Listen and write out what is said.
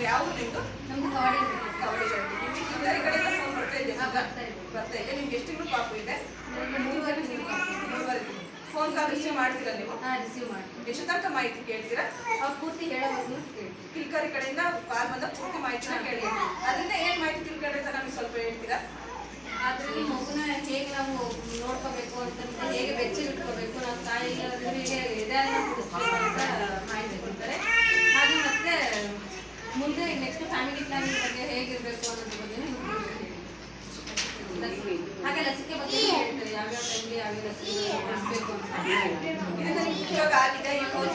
ಯಾವ ನಿಮ್ದು? ನಮ್ದು ಕವಡಿ ನಿಮಗೆ ಈ ಕಡೆಯಿಂದ ಫೋನ್ ಬರ್ತಾ ಇದೆ. ನಿಮ್ಗೆ ಎಷ್ಟು ತಿಂಗಳು ಪಾಪು ಇದೆ? 3 ಫೋನ್ ಕಾಲ್ ರಿಸೀವ್ ಮಾಡ್ತೀರಾ ನೀವು? ರಿಸೀವ್ ಮಾಡಿ. ಎಷ್ಟು ತನಕ ಮಾಹಿತಿ ಕೇಳ್ತೀರಾ? ಅವ್ರು ಪೂರ್ತಿ ಹೇಳೋದು ಕಿಲ್ಕರಿ ಕಡೆಯಿಂದ ಕಾಲ್ ಬಂದ ಪೂರ್ತಿ ಮಾಹಿತಿನ ಕೇಳಿ. ಅದರಿಂದ ಏನ್ ಮಾಹಿತಿ ತಿಳ್ಕೊಂಡ್ರೆ ಅಂತ ನಮ್ಗೆ ಸ್ವಲ್ಪ ಹೇಳ್ತೀರಾ? ಅದರಲ್ಲಿ ಮಗುನ ಹೇಗೆ ನಾವು ನೋಡ್ಕೋಬೇಕು ಅಂತಂದ್ರೆ, ಹೇಗೆ ಬೆಚ್ಚಗಿಟ್ಕೋಬೇಕು, ನಾವು ತಾಯಿ ಹೇಗೆ ಎದೆಯನ್ನ ಕುಡಿಸ್ಬೇಕು ಅಂತ ಮಾಹಿತಿ ಕೊಡ್ತಾರೆ. ಹಾಗೆ ಮತ್ತೆ ಮುಂದೆ ನೆಕ್ಸ್ಟ್ ಫ್ಯಾಮಿಲಿ ಪ್ಲಾನಿಂಗ್ ಬಗ್ಗೆ ಹೇಗಿರಬೇಕು ಅನ್ನೋದ್ರ ಬಗ್ಗೆ ಹಾಗೆ ಲಸಿಕೆ ಬಗ್ಗೆ ಹೇಳ್ತಾರೆ, ಯಾವ್ಯಾವ ಟೈಮ್ಗೆ ಯಾವ್ಯಾವ ಲಸಿಕೆ ಕೊಡಿಸ್ಬೇಕು ಅಂತ. ಇದರಿಂದ ನಿಮ್ಗೆ ಉಪಯೋಗ ಆಗಿದೆ ಈ ಫೋನ್